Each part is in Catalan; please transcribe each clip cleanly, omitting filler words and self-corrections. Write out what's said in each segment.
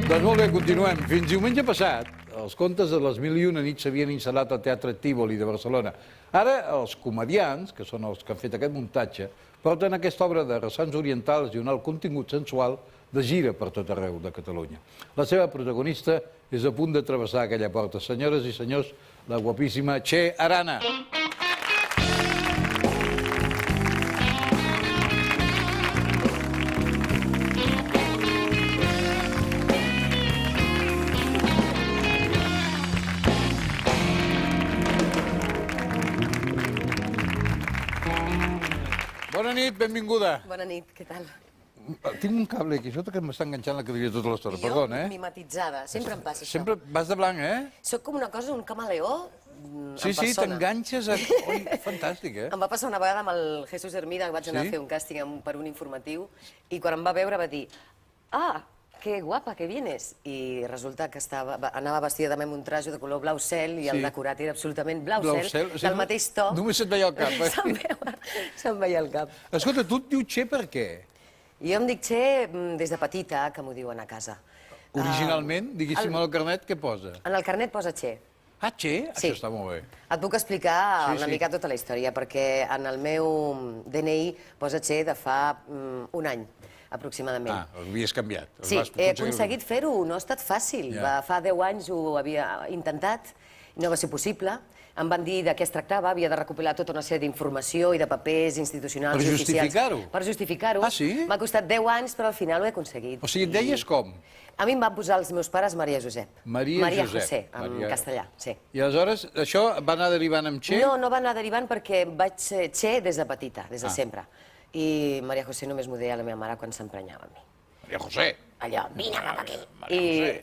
Doncs molt bé, continuem. Fins diumenge passat, els contes de les Mil i una nits s'havien instal·lat al Teatre Tívoli de Barcelona. Ara, els comediants, que són els que han fet aquest muntatge, porten aquesta obra de ressons orientals i un alt contingut sensual de gira per tot arreu de Catalunya. La seva protagonista és a punt de travessar aquella porta. Senyores i senyors, la guapíssima Txell Arana. Bona nit, benvinguda. Bona nit, què tal? Tinc un cable aquí sota que m'està enganxant la cadira tota l'estona, perdona, Jo, mimetitzada, sempre em passa això. Sempre vas de blanc, eh? Soc com una cosa, un camaleó en Sí, persona. t'enganxes a... Oi, fantàstic, eh? Em va passar una vegada amb el Jesús Hermida, que vaig anar a fer un càsting per un informatiu, i quan em va veure va dir que guapa que vienes. I resulta que anava vestida també amb un trajo de color blau cel i el decorat era absolutament blau cel, del mateix to. Només se't veia el cap, eh? Se'm veia el cap. Escolta, tu et dius Txell per què? Jo em dic Txell des de petita, que m'ho diuen a casa. Originalment, diguéssim, al carnet, què posa? En el carnet posa Txell. Ah, Txell? Sí. Això està molt bé. Et puc explicar una mica tota la història, perquè en el meu DNI posa Txell de fa un any, aproximadament. Ah, ho havies canviat. Sí, he aconseguit fer-ho, no ha estat fàcil. Fa 10 anys ho havia intentat, no va ser possible. Em van dir de què es tractava, havia de recopilar tota una sèrie d'informació i de papers institucionals i oficials. Per justificar-ho? Per justificar-ho. Ah, sí? M'ha costat 10 anys, però al final ho he aconseguit. O sigui, et deies com? A mi em van posar els meus pares Maria Josep. Maria José, en castellà, sí. I aleshores, això va anar derivant amb Txell? No, no va anar derivant perquè vaig ser Txell des de petita, des de sempre. I Maria José només m'ho deia la meva mare quan s'emprenyava amb mi. Maria José. Allò, vine cap aquí. I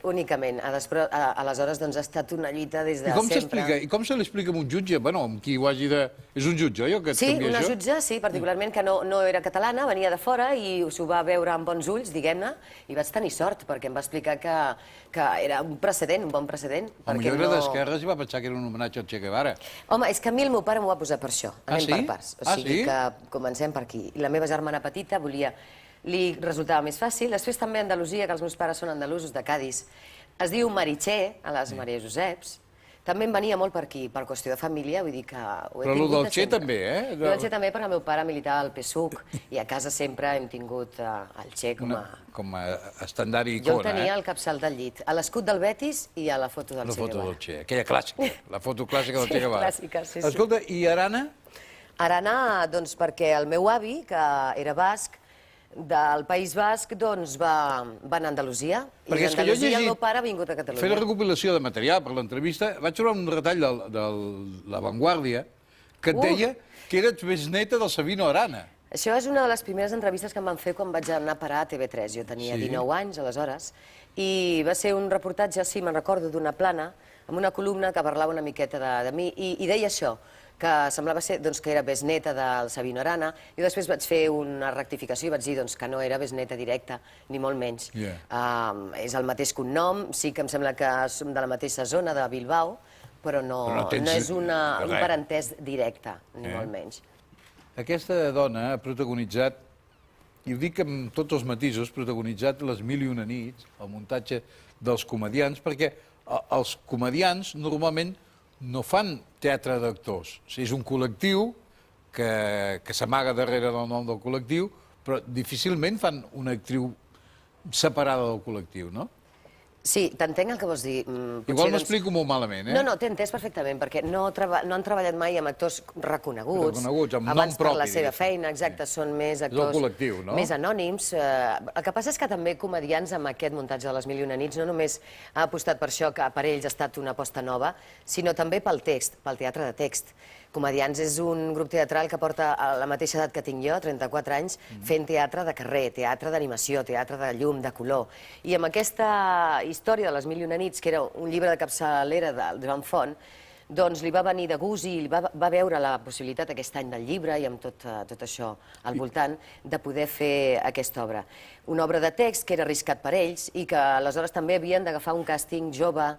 únicament. Aleshores, doncs, ha estat una lluita des de sempre. I com s'explica? I com se l'explica a un jutge? Bueno, amb qui ho hagi de... És un jutge, oi, que et canvia això? Sí, una jutge, sí, particularment, que no era catalana, venia de fora i s'ho va veure amb bons ulls, diguem-ne, i vaig tenir sort, perquè em va explicar que era un precedent, un bon precedent. Home, jo era d'esquerres i va pensar que era un homenatge al Che Guevara. Home, és que a mi el meu pare m'ho va posar per això. Anem per parts. Ah, sí? O sigui que comencem per aquí. La meva germana petita li resultava més fàcil. Després també a Andalusia, que els meus pares són andalusos de Cádiz, es diu Meritxell, a les Maria Joseps. També em venia molt per aquí, per qüestió de família, vull dir que ho he tingut de sempre. Però el del Txell també, eh? El del Txell també, perquè el meu pare militava al PSUC i a casa sempre hem tingut el Txell com a estandard i icona, Jo el tenia al capçal del llit, a l'escut del Betis i a la foto del Che Guevara. La foto del Txell, aquella clàssica, la foto clàssica del Che Guevara. Sí, clàssica, sí. Escolta, i Arana? Arana, doncs, perquè el meu avi, que era basc, del País Basc, doncs, va anar a Andalusia. I d'Andalusia el meu pare ha vingut a Catalunya. Fent la recopilació de material per l'entrevista, vaig trobar un retall de La Vanguardia que et deia que eres besneta del Sabino Arana. Això és una de les primeres entrevistes que em van fer quan vaig anar a parar a TV3. Jo tenia 19 anys, aleshores, i va ser un reportatge, sí, me'n recordo, d'una plana, amb una columna que parlava una miqueta de mi, i deia això, que semblava ser que era besneta del Sabino Arana, i després vaig fer una rectificació i vaig dir que no era besneta directa, ni molt menys. És el mateix cognom, sí que em sembla que som de la mateixa zona, de Bilbao, però no és un parentès directe, ni molt menys. Aquesta dona ha protagonitzat, i ho dic amb tots els matisos, protagonitzat les Mil i una nits, el muntatge dels comediants, perquè els comediants normalment no fan teatre d'actors. És un col·lectiu que s'amaga darrere del nom del col·lectiu, però difícilment fan una actriu separada del col·lectiu, no? Sí, t'entenc el que vols dir. Igual m'explico molt malament, eh? No, t'he entès perfectament, perquè no han treballat mai amb actors reconeguts, amb nom abans per propi. la seva feina, exacte, són més actors més anònims. El que passa és que també comediants amb aquest muntatge de les Mil i una nits no només ha apostat per això, que per ells ha estat una aposta nova, sinó també pel text, pel teatre de text. Comediants és un grup teatral que porta la mateixa edat que tinc jo, 34 anys, fent teatre de carrer, teatre d'animació, teatre de llum, de color. I amb aquesta història de les Mil i una nits, que era un llibre de capçalera del Joan Font, doncs li va venir de gust i va veure la possibilitat aquest any del llibre i amb tot això al voltant de poder fer aquesta obra. Una obra de text que era arriscat per ells i que aleshores també havien d'agafar un càsting jove,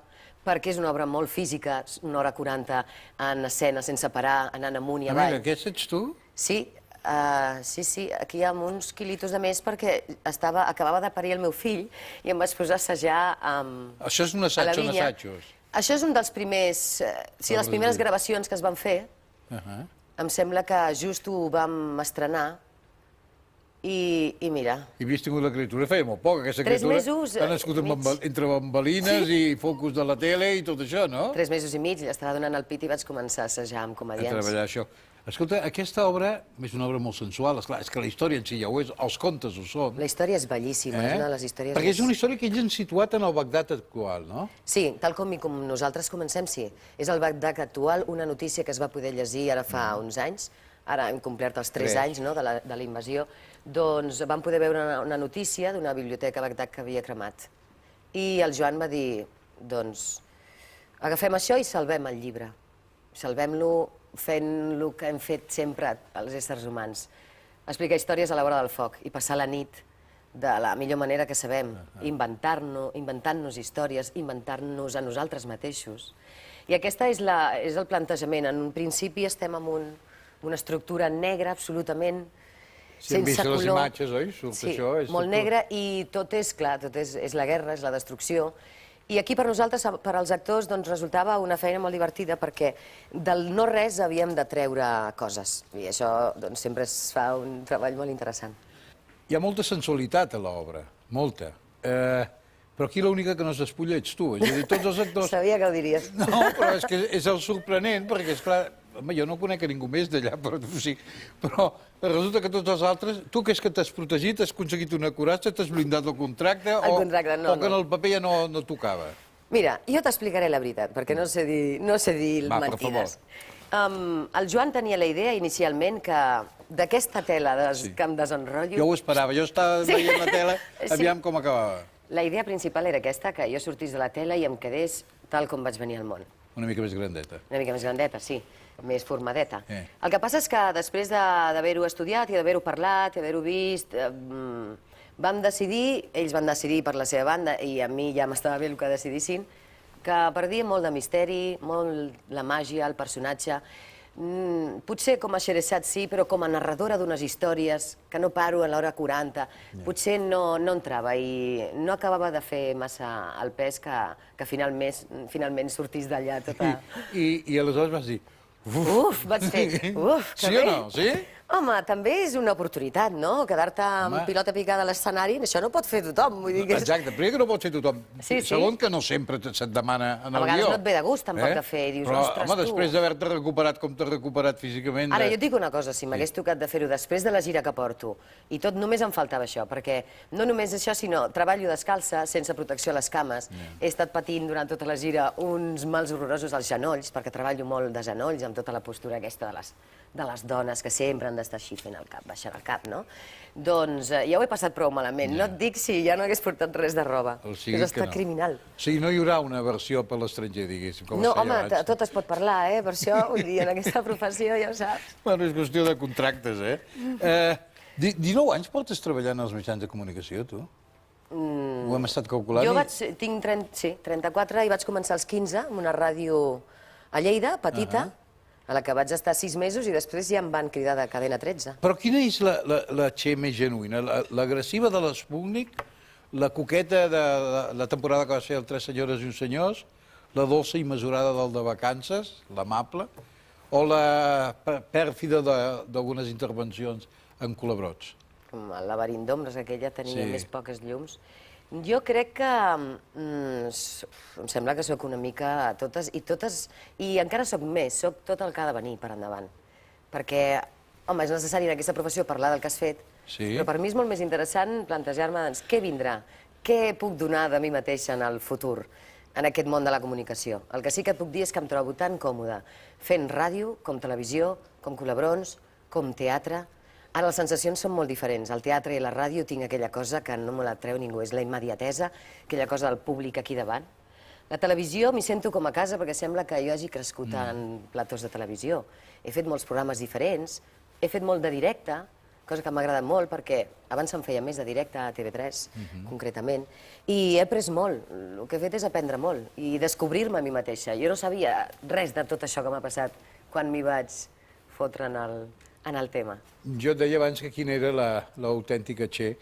perquè és una obra molt física, 1 hora 40 en escena sense parar, anant amunt i avall. Mira, aquest ets tu? Sí, Sí, aquí hi ha uns quilitos de més perquè acabava de parir el meu fill i em vaig posar a assajar Això és un assaig, són assajos. Això és un dels primers... Sí, les primeres gravacions que es van fer. Em sembla que just ho vam estrenar i mira... I havies tingut la criatura, feia molt poc, aquesta criatura. 3 mesos ha nascut entre bambalines i focus de la tele i tot això, no? 3 mesos i mig, li estava donant el pit i vaig començar a assajar amb comediants. A treballar això. Escolta, aquesta obra és una obra molt sensual, esclar, és que la història en si ja ho és, els contes ho són. La història és bellíssima, és una de les històries... Perquè és una història que ells han situat en el Bagdad actual, no? Sí, tal com nosaltres comencem, sí. És el Bagdad actual, una notícia que es va poder llegir ara fa uns anys, ara hem complert els 3 anys de la invasió, doncs vam poder veure una notícia d'una biblioteca a Bagdad que havia cremat. I el Joan va dir, doncs, agafem això i salvem el llibre. Salvem-lo fent el que hem fet sempre els éssers humans. Explicar històries a la vora del foc i passar la nit de la millor manera que sabem, inventant-nos històries, inventant-nos a nosaltres mateixos. I aquest és el plantejament. En un principi estem amb una estructura negra, absolutament, sense color. Si hem vist les imatges, oi? Sí, molt negra, i tot és, clar, tot és la guerra, és la destrucció. I aquí per nosaltres, per als actors, resultava una feina molt divertida perquè del no res havíem de treure coses. I això sempre es fa un treball molt interessant. Hi ha molta sensualitat a l'obra, molta. Però aquí l'única que no s'espulla ets tu. És a dir, tots els actors... Sabia que ho diries. No, però és que és el sorprenent, perquè, esclar, home, jo no conec a ningú més d'allà, però resulta que tots els altres... Tu que és que t'has protegit, has aconseguit una coratge, t'has blindat el contracte, o que en el paper ja no tocava? Mira, jo t'explicaré la veritat, perquè no sé dir mentides. El Joan tenia la idea inicialment que d'aquesta tela que em desenrotllo... Jo ho esperava, jo estava veient la tela, aviam com acabava. La idea principal era aquesta, que jo sortís de la tela i em quedés tal com vaig venir al món. Una mica més grandeta. Una mica més grandeta, sí, més formadeta. El que passa és que després d'haver-ho estudiat i d'haver-ho parlat i d'haver-ho vist, vam decidir, ells van decidir per la seva banda, i a mi ja m'estava bé el que decidissin, que perdia molt de misteri, molt la màgia, el personatge. Potser com a Xeresat sí, però com a narradora d'unes històries, que no paro a l'hora 40, potser no entrava i no acabava de fer massa el pes que finalment sortís d'allà tota... I aleshores vas dir... Uf, vaig fer... Uf, que bé! Sí o no? Sí? Home, també és una oportunitat, no? Quedar-te amb pilota picada a l'escenari, això no pot fer tothom. Exacte, primer que no pot fer tothom. Segon, que no sempre se't demana en el guió. A vegades no et ve de gust, tampoc, de fer. Dius, ostres, tu... Però, home, després d'haver-te recuperat com t'has recuperat físicament... Ara, jo et dic una cosa, si m'hagués tocat de fer-ho després de la gira que porto, i tot només em faltava això, perquè no només això, sinó treballo descalça, sense protecció a les cames. He estat patint durant tota la gira uns mals horrorosos als genolls, perquè treballo molt de genolls, amb tota la postura aquesta de les dones que sempre han d'estar així fent el cap, baixant el cap, no? Doncs ja ho he passat prou malament. No et dic si ja no hagués portat res de roba. És estar criminal. O sigui, no hi haurà una versió per l'estranger, diguéssim, com es feia abans. No, home, tot es pot parlar, per això, vull dir, en aquesta professió, ja ho saps. Bueno, és qüestió de contractes, 19 anys portes treballant als mitjans de comunicació, tu? Ho hem estat calculant? Jo tinc 34 i vaig començar als 15 amb una ràdio a Lleida, petita, a la que vaig estar 6 mesos i després ja em van cridar de Cadena 13. Però quina és la Txell més genuïna? L'agressiva de l'Sputnik, la coqueta de la temporada que va ser el Tres senyores i uns senyors, la dolça i mesurada del de vacances, l'amable, o la pèrfida d'algunes intervencions en Culebrots? El laberint d'ombres, aquella tenia més poques llums. Jo crec que em sembla que sóc una mica a totes, i encara sóc més, sóc tot el que ha de venir per endavant. Perquè, home, és necessari en aquesta professió parlar del que has fet, però per mi és molt més interessant plantejar-me què vindrà, què puc donar de mi mateixa en el futur, en aquest món de la comunicació. El que sí que et puc dir és que em trobo tan còmode fent ràdio, com televisió, com Culebrons, com teatre. Ara les sensacions són molt diferents. Al teatre i a la ràdio tinc aquella cosa que no me la treu ningú, és la immediatesa, aquella cosa del públic aquí davant. La televisió m'hi sento com a casa perquè sembla que jo hagi crescut en platós de televisió. He fet molts programes diferents, he fet molt de directe, cosa que m'ha agradat molt perquè abans se'n feia més de directe a TV3, concretament, i he après molt. El que he fet és aprendre molt i descobrir-me a mi mateixa. Jo no sabia res de tot això que m'ha passat quan m'hi vaig fotre en en el tema. Jo et deia abans que quina era l'autèntica Che,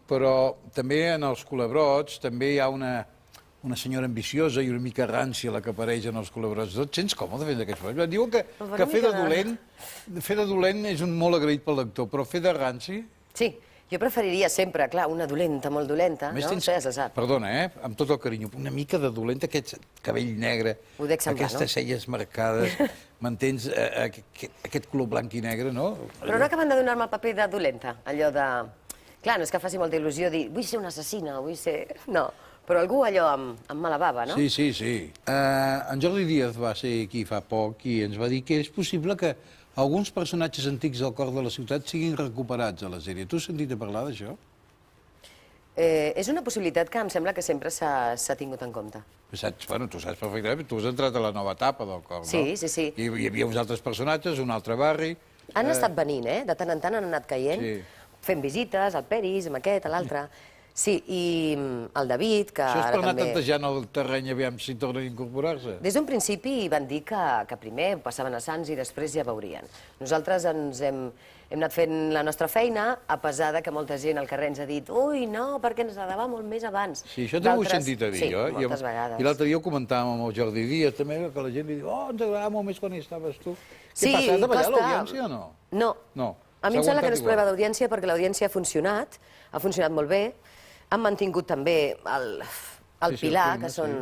però també en els culebrots també hi ha una senyora ambiciosa i una mica rància la que apareix en els culebrots. Et sents còmode fent aquests papers? Diuen que fer de dolent és un molt agraït pel lector, però fer de ranci... Sí, jo preferiria sempre, clar, una dolenta, molt dolenta, no? Això ja se sap. Perdona, amb tot el carinyo, una mica de dolenta, aquest cabell negre, aquestes celles marcades, m'entens? Aquest color blanc i negre, no? Però no acaben de donar-me el paper de dolenta, allò de... Clar, no és que faci molta il·lusió dir vull ser una assassina, vull ser... No, però algú allò amb mala bava, no? Sí. En Jordi Díaz va ser aquí fa poc i ens va dir que és possible que alguns personatges antics del cor de la ciutat siguin recuperats a la sèrie. Tu has sentit a parlar d'això? És una possibilitat que em sembla que sempre s'ha tingut en compte. Bueno, tu saps perfectament, tu has entrat a la nova etapa del cor, no? Sí. Hi havia uns altres personatges, un altre barri... Han estat venint, de tant en tant han anat caient, fent visites, al Peris, amb aquest, a l'altre... Sí, i el David, que ara també... Això és per anar tantejant el terreny, aviam si tornen a incorporar-se? Des d'un principi van dir que primer passaven a Sants i després ja veurien. Nosaltres ens hem anat fent la nostra feina, a pesar que molta gent al carrer ens ha dit ui, no, perquè ens agradava molt més abans. Sí, això també ho he sentit a dir, jo. Sí, moltes vegades. I l'altre dia ho comentàvem amb el Jordi Díaz, també, que la gent li diu ens agradava molt més quan hi estaves tu. Sí, què passa, ha davallat l'audiència o no? No. A mi em sembla que no és problema d'audiència perquè l'audiència ha funcionat molt bé. Han mantingut també el Pilar, que són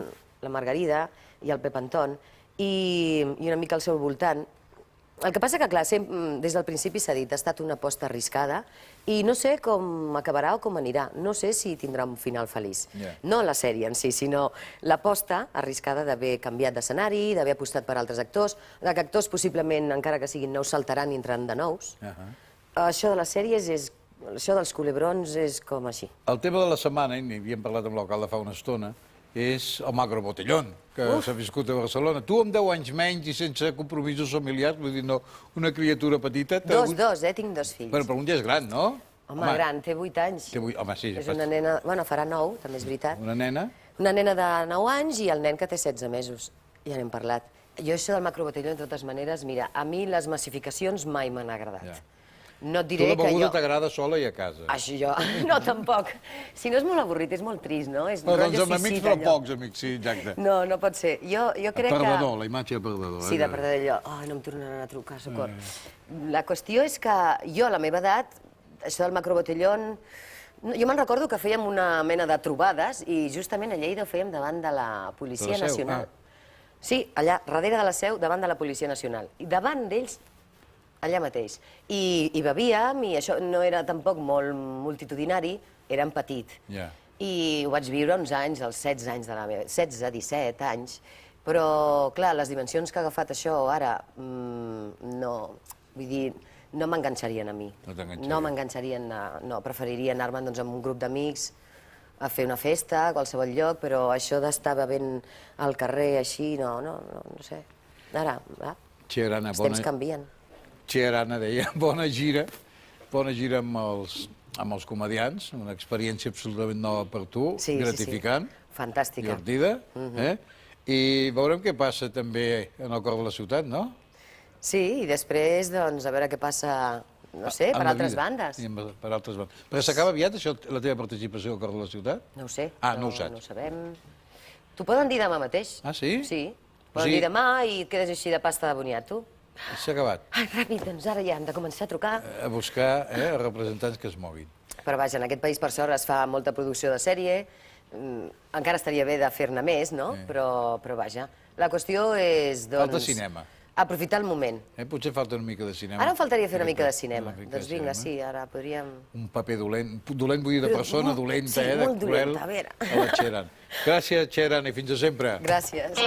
la Margarida i el Pep Anton, i una mica al seu voltant. El que passa que, clar, des del principi s'ha dit, ha estat una aposta arriscada i no sé com acabarà o com anirà. No sé si tindrà un final feliç. No la sèrie en si, sinó l'aposta arriscada d'haver canviat d'escenari, d'haver apostat per altres actors, que actors possiblement, encara que siguin nous, saltaran i entraran de nous. Això de les sèries és... Això dels culebrons és com així. El tema de la setmana, i havíem parlat amb l'alcalde fa una estona, és el Magro Botellón, que s'ha viscut a Barcelona. Tu amb 10 anys menys i sense compromisos familiars, vull dir, no, una criatura petita... Dos, tinc 2 fills. Però un ja és gran, no? Home, gran, té 8 anys. Home, sí. És una nena... Bueno, farà 9, també és veritat. Una nena? Una nena de 9 anys i el nen que té 16 mesos. Ja n'hem parlat. Jo això del Macro Botellón, de totes maneres, mira, a mi les massificacions mai m'han agradat. No et diré que jo... Tu la beguda t'agrada sola i a casa. Això jo... No, tampoc. Si no és molt avorrit, és molt trist, no? És però doncs amb amics, però pocs amics, sí, exacte. No, no pot ser. Jo crec que... Perdedor, la imatge de perdedor. Sí, de perdedor, allò. Ai, no em tornaran a trucar, socor. La qüestió és que jo, a la meva edat, això del macrobotellón... Jo me'n recordo que fèiem una mena de trobades i justament a Lleida ho fèiem davant de la Policia Nacional. Sí, allà, darrere de la Seu, davant de la Policia Nacional. I davant d'ells, allà mateix. I bevíem, i això no era tampoc molt multitudinari, érem petit. I ho vaig viure uns anys, als 16 anys de la meva... 16, 17 anys. Però, clar, les dimensions que ha agafat això ara, no... Vull dir, no m'enganxarien a mi. No m'enganxarien, no. Preferiria anar-me'n amb un grup d'amics a fer una festa, a qualsevol lloc, però això d'estar bevent al carrer així, no sé. Ara, els temps canvien. Che Arana deia, bona gira amb els comedians, una experiència absolutament nova per tu, gratificant, fantàstica, divertida, i veurem què passa també en el cor de la ciutat, no? Sí, i després, doncs, a veure què passa, no sé, per altres bandes. Per altres bandes. Però s'acaba aviat, això, la teva participació al cor de la ciutat? No ho sé. No ho saps. No ho sabem. T'ho poden dir demà mateix. Ah, sí? Sí. Poden dir demà i et quedes així de pasta de boniato. S'ha acabat. Ai, ràpid, doncs ara ja hem de començar a trucar. A buscar representants que es moguin. Però vaja, en aquest país, per sort, es fa molta producció de sèrie. Encara estaria bé de fer-ne més, no? Però vaja. La qüestió és, doncs... Falta cinema. Aprofitar el moment. Potser falta una mica de cinema. Ara em faltaria fer una mica de cinema. Doncs vinga, sí, ara podríem... Un paper dolent. Dolent vull dir de persona dolenta, de cruel. Sí, molt dolenta, a veure. A la Che Arana. Gràcies, Che Arana, i fins a sempre. Gràcies.